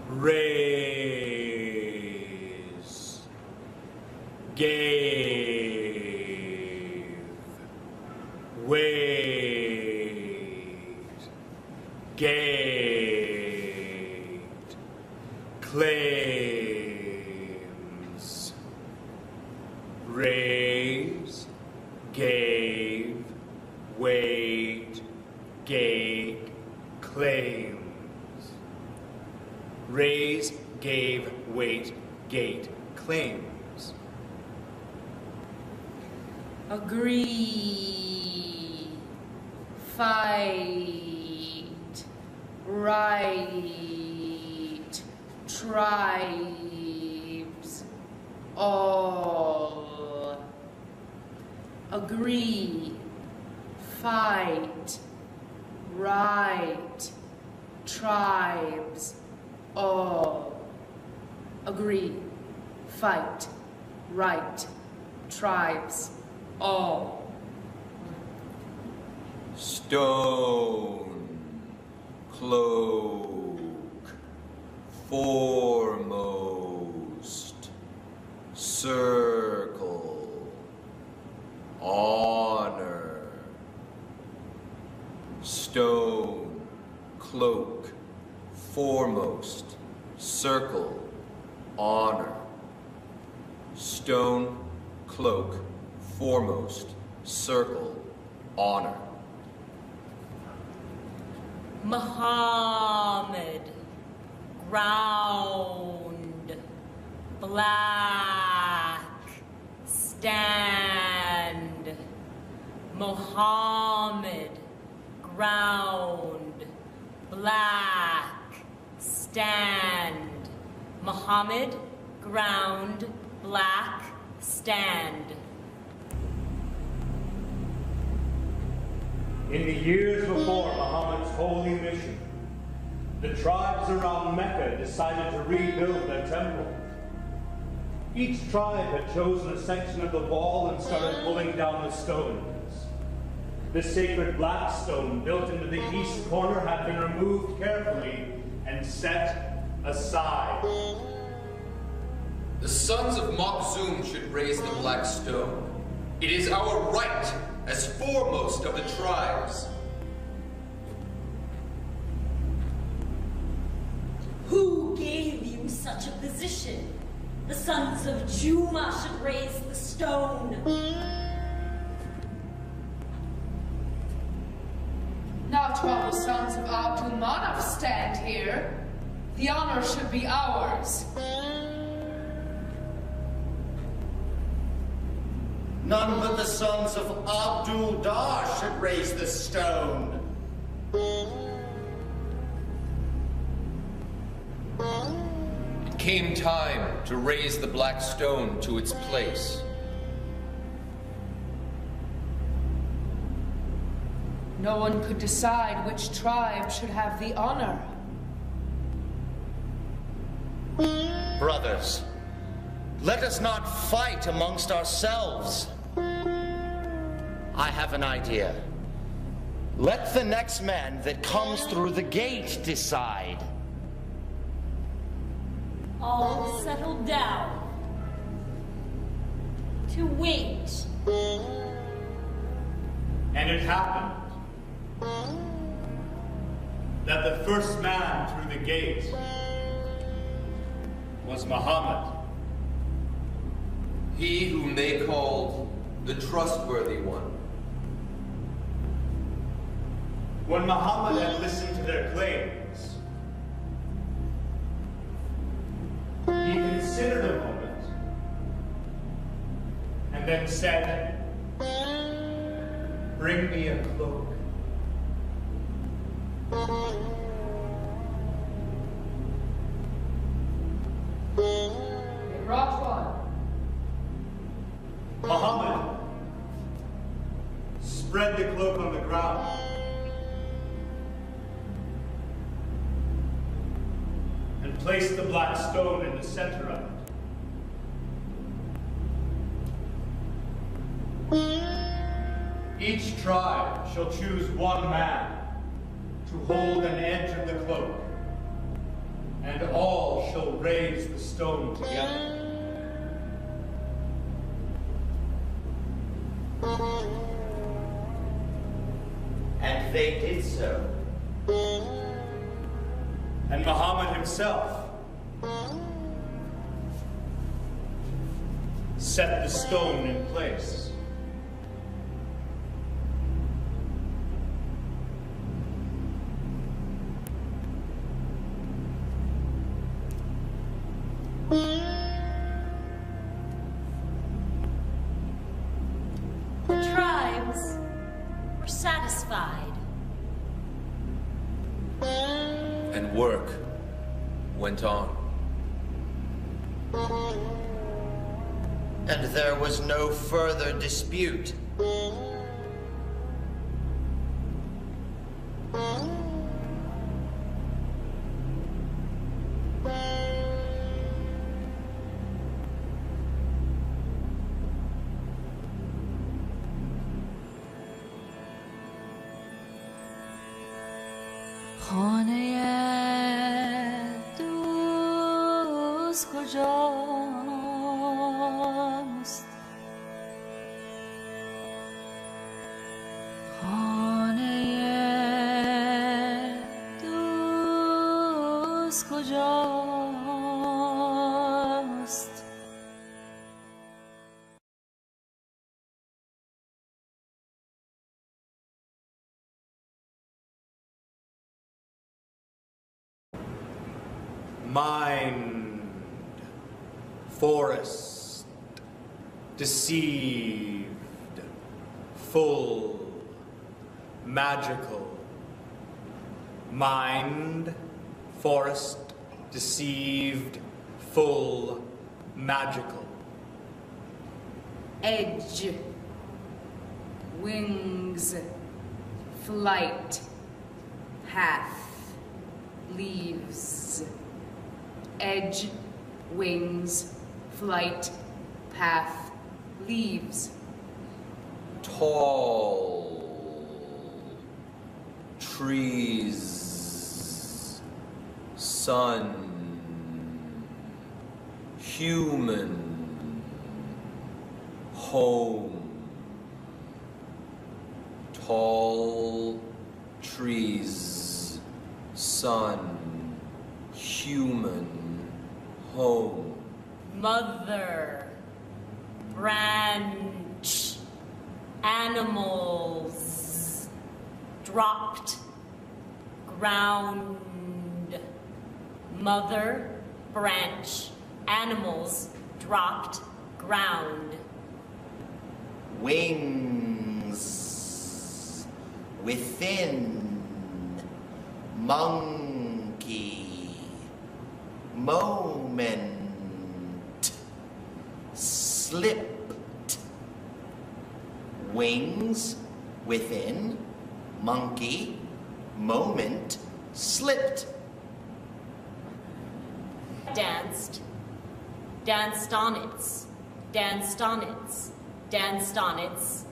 raise, gave, wait, gate, claims, raise, gave, wait, gate, claims. Raise, gave, wait, gate, claims. Agree, fight, right, tribes, all. Agree, fight, right, tribes, all. Agree, fight, right, tribes, all. Stone, cloak, foremost, circle, honor. Stone, cloak, foremost, circle, honor. Stone, cloak, foremost, circle, honor. Muhammad, ground, black, stand. Muhammad, ground, black, stand. Muhammad, ground, black, stand. In the years before Muhammad's holy mission, the tribes around Mecca decided to rebuild their temple. Each tribe had chosen a section of the wall and started pulling down the stones. The sacred black stone built into the east corner had been removed carefully and set aside. The sons of Makhzum should raise the black stone. It is our right as foremost of the tribes. Who gave you such a position? The sons of Juma should raise the stone. Not while the sons of Abdul Manaf stand here. The honor should be ours. None but the sons of Abdul Dar should raise the stone. It came time to raise the black stone to its place. No one could decide which tribe should have the honor. Brothers, let us not fight amongst ourselves. I have an idea. Let the next man that comes through the gate decide. All settled down to wait. And it happened that the first man through the gate was Muhammad. He whom they called the trustworthy one. When Muhammad had listened to their claims, he considered a moment and then said, "Bring me a cloak." They brought one. Muhammad spread the cloak on the ground and placed the black stone in the center of it. Each tribe shall choose one man to hold an edge of the cloak and all shall raise the stone together. And they did so. And Muhammad himself set the stone in place. The tribes were satisfied. And work went on. And there was no further dispute. خانه دوست کجاست؟ خانه دوست کجاست؟ Mind, forest, deceived, full, magical. Mind, forest, deceived, full, magical. Edge, wings, flight, path, leaves. Edge, wings, flight, path, leaves. Tall trees, sun, human, home. Tall trees, sun, human, home. Mother, branch, animals, dropped, ground. Mother, branch, animals, dropped, ground. Wings, within, monkey, moment, slipped. Wings, within, monkey, moment, slipped. Danced, danced on its, danced on its, danced on its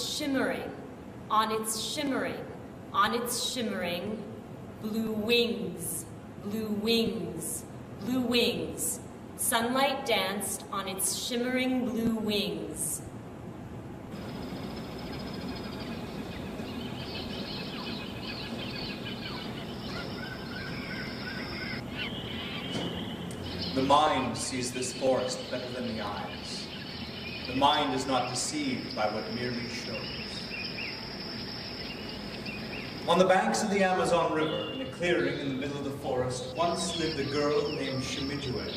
shimmering, on its shimmering, on its shimmering, blue wings, blue wings, blue wings. Sunlight danced on its shimmering blue wings. The mind sees this forest better than the eyes. The mind is not deceived by what merely shows. On the banks of the Amazon River, in a clearing in the middle of the forest, once lived a girl named Shimijue.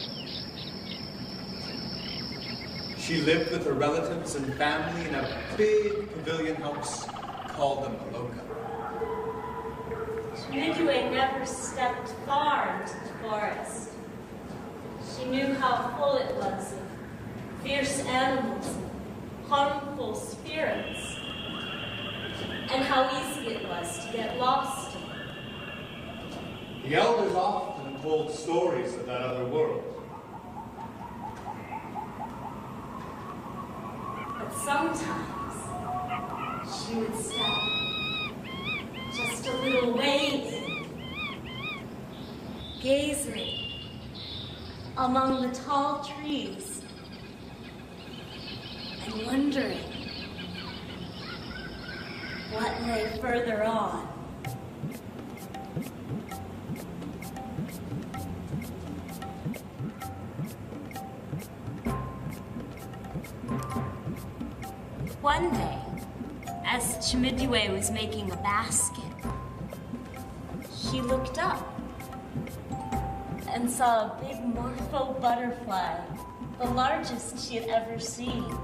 She lived with her relatives and family in a big pavilion house called the Maloka. Midway never stepped far into the forest. She knew how full it was of fierce animals and harmful spirits, and how easy it was to get lost in it. The elders often told stories of that other world. But sometimes she would step just a little way in, gazing among the tall trees and wondering what lay further on. One day, as Chimidue was making a basket, she looked up and saw a big morpho butterfly, the largest she had ever seen.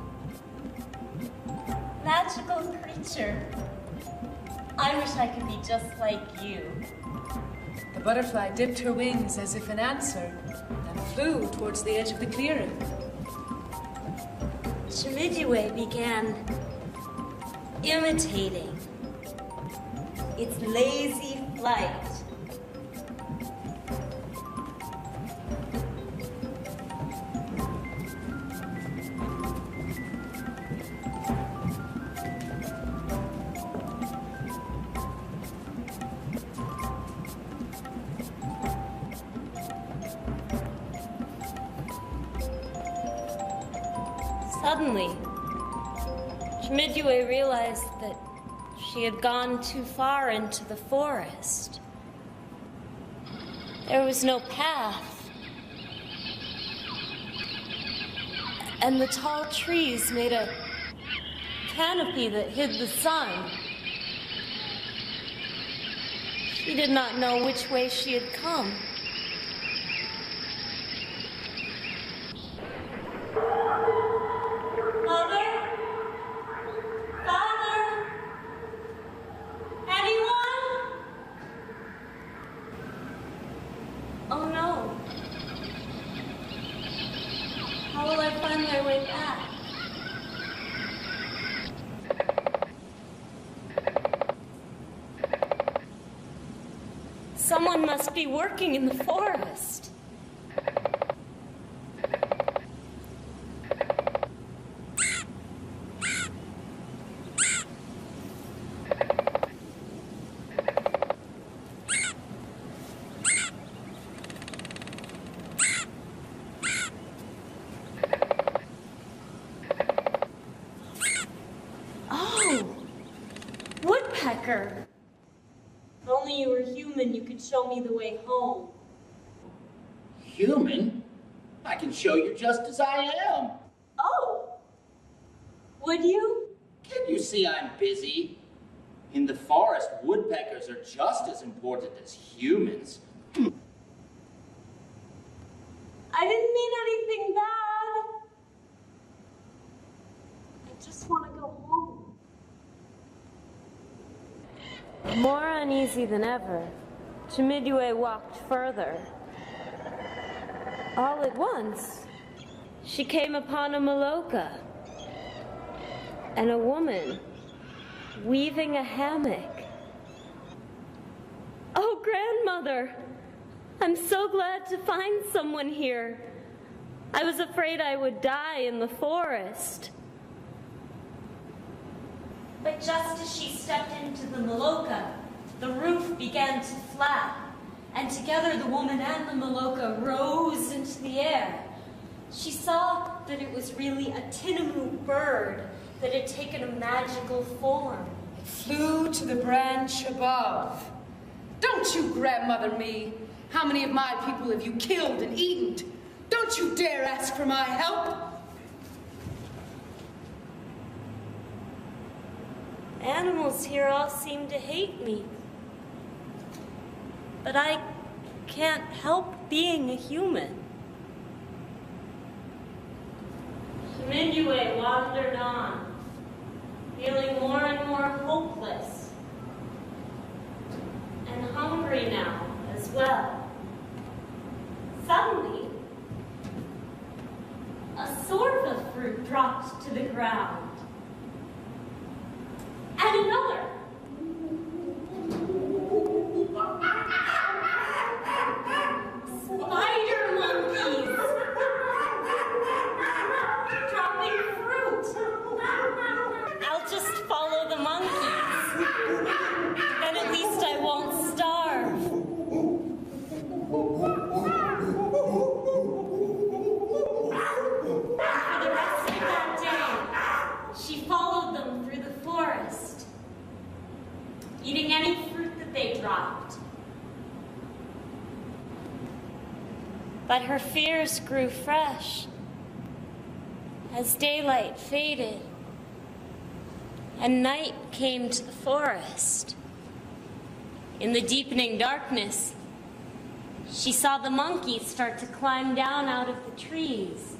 Magical creature. I wish I could be just like you. The butterfly dipped her wings as if in answer and flew towards the edge of the clearing. Chimidue began imitating its lazy flight. Suddenly, Chimidue realized that she had gone too far into the forest. There was no path, and the tall trees made a canopy that hid the sun. She did not know which way she had come. Oh no. How will I find my way back? Someone must be working in the forest. Woodpecker. If only you were human, you could show me the way home. Human? I can show you just as I am. Oh! Would you? Can't you see I'm busy? In the forest, woodpeckers are just as important as humans. I didn't mean anything bad. I just want to go home. More uneasy than ever, Chimidue walked further. All at once, she came upon a maloka and a woman weaving a hammock. Oh, grandmother! I'm so glad to find someone here. I was afraid I would die in the forest. But just as she stepped into the maloka, the roof began to flap, and together the woman and the maloka rose into the air. She saw that it was really a tinamou bird that had taken a magical form. It flew to the branch above. Don't you grandmother me. How many of my people have you killed and eaten? Don't you dare ask for my help. Animals here all seem to hate me. But I can't help being a human. Chimidue wandered on, feeling more and more hopeless and hungry now as well. Suddenly, a sorva fruit dropped to the ground. And another. Spider monkeys. Dropping fruit. I'll just follow the monkeys. Then at least I won't starve. eating any fruit that they dropped. But her fears grew fresh as daylight faded and night came to the forest. In the deepening darkness, she saw the monkeys start to climb down out of the trees.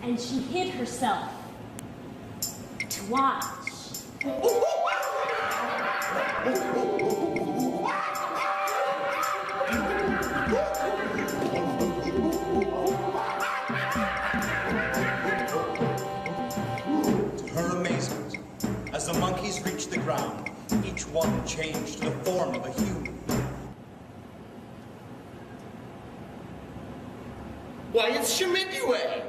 And she hid herself to watch. To her amazement, as the monkeys reached the ground, each one changed to the form of a human. Why, it's Shimidue!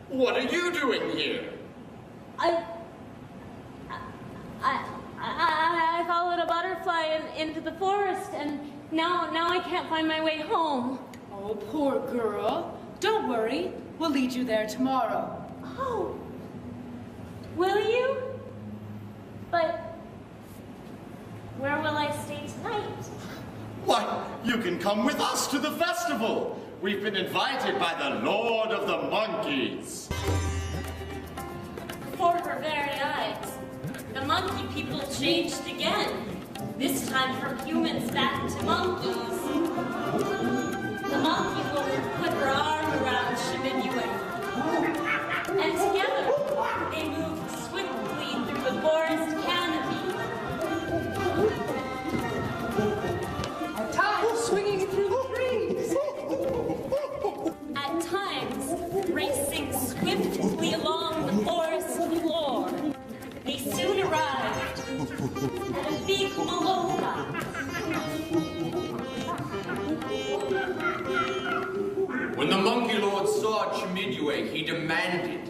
What are you doing here? I followed a butterfly into the forest, and now I can't find my way home. Oh, poor girl. Don't worry. We'll lead you there tomorrow. Oh, will you? But where will I stay tonight? Why, you can come with us to the festival. We've been invited by the Lord of the Monkeys. Before her very eyes, the monkey people changed again. This time from humans back to monkeys. The monkey woman put her arm around Shimidue. And together, they moved swiftly through the forest canopy. At times, swinging through the trees. At times, racing swiftly along the forest floor. They soon arrived at a big maloka. When the Monkey Lord saw Chimidue, he demanded,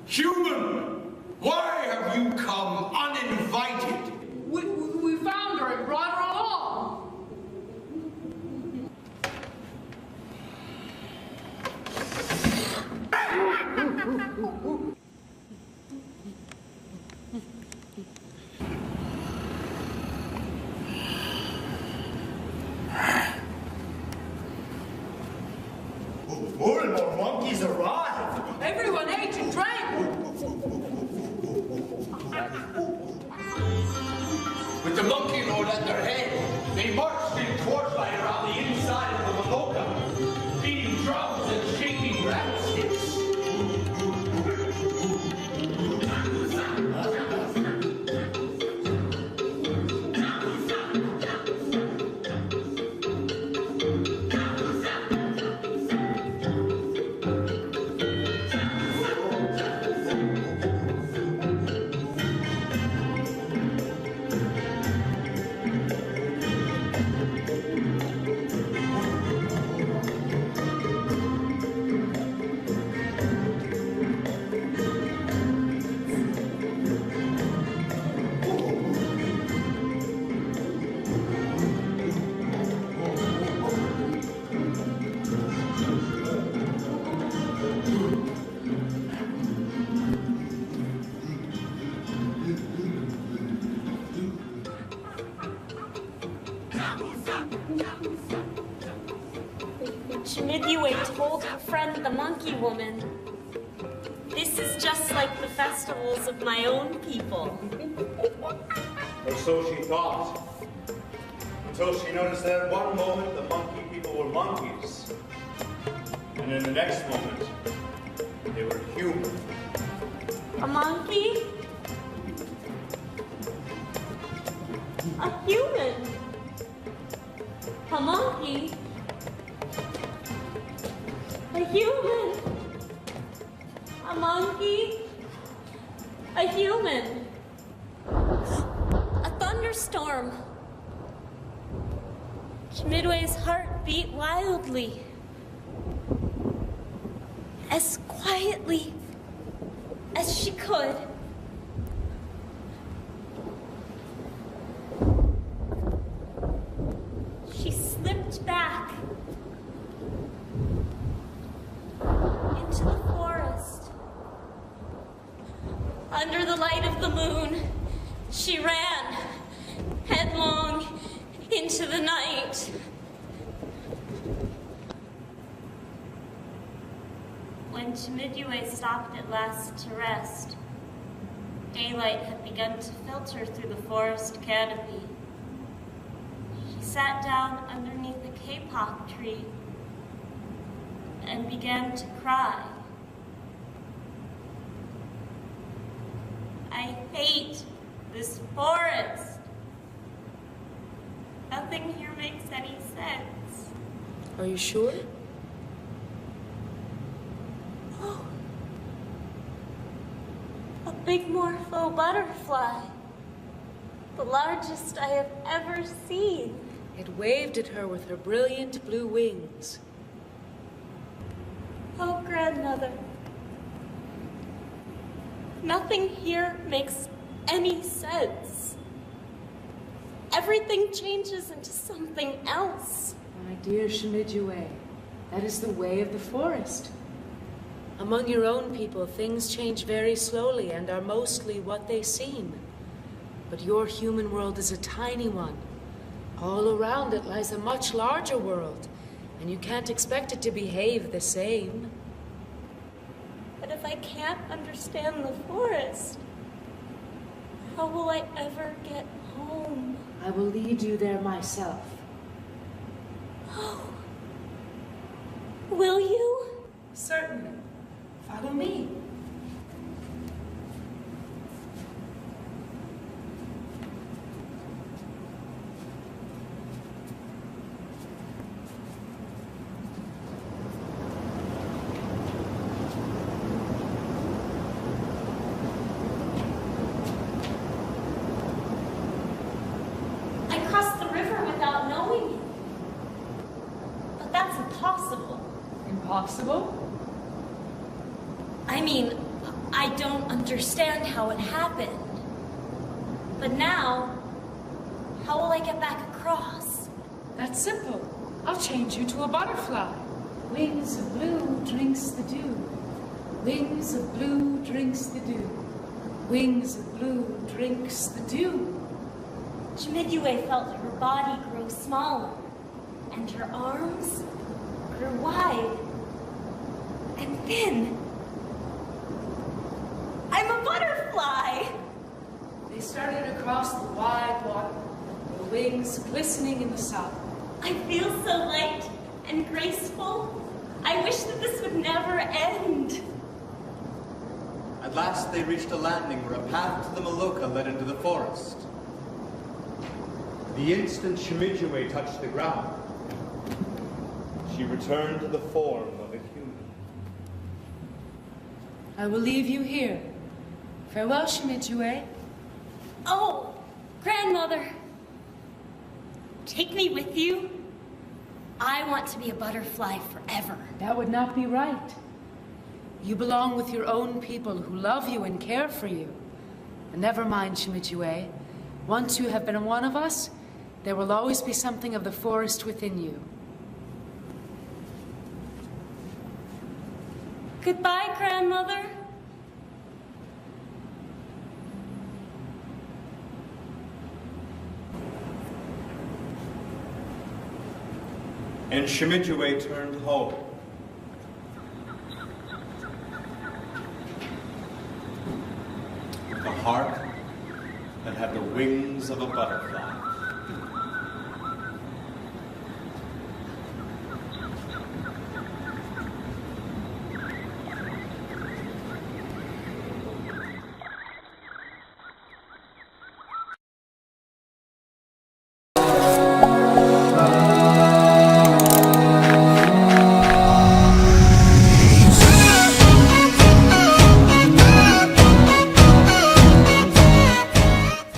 "Human, why have you come uninvited?" We found her and brought her along. More and more monkeys arrive. Everyone ate and drank. With the Monkey Lord at their head, they marched in torchlight around the inside of the Maloka, beating drums and shaking rat sticks. Chimidue told her friend the monkey woman, "This is just like the festivals of my own people." Or so she thought. Until she noticed that at one moment the monkey people were monkeys. And in the next moment, they were human. A monkey? A human? A monkey? A human? A monkey? A human? A thunderstorm? Chimidue's heart beat wildly. As quietly as she could. She slipped back into the forest. Under the light of the moon, She ran headlong into the night. When Chimidue stopped at last to rest, daylight had begun to filter through the forest canopy. She sat down underneath a kapok tree and began to cry. I hate this forest. Nothing here makes any sense. Are you sure? Oh, a big morpho butterfly. The largest I have ever seen. It waved at her with her brilliant blue wings. Oh, grandmother. Nothing here makes any sense. Everything changes into something else. My dear Chimidue, that is the way of the forest. Among your own people, things change very slowly and are mostly what they seem. But your human world is a tiny one. All around it lies a much larger world, and you can't expect it to behave the same. But if I can't understand the forest, how will I ever get home? I will lead you there myself. Oh, will you? Certainly. Follow me. I crossed the river without knowing it. But that's impossible. Impossible? I mean, I don't understand how it happened. But now, how will I get back across? That's simple. I'll change you to a butterfly. Wings of blue drinks the dew. Wings of blue drinks the dew. Wings of blue drinks the dew. Chimidue felt her body grow smaller, and her arms grew wide. And then, I'm a butterfly! They started across the wide water, their wings glistening in the sun. I feel so light and graceful. I wish that this would never end. At last they reached a landing where a path to the Maloka led into the forest. The instant Chimidue touched the ground, she returned to the form of a human. I will leave you here. Farewell, Chimidue. Oh, grandmother, take me with you. I want to be a butterfly forever. That would not be right. You belong with your own people who love you and care for you. And never mind, Chimidue. Once you have been one of us, there will always be something of the forest within you. Goodbye, grandmother. And Chimidue turned home. With a heart that had the wings of a butterfly.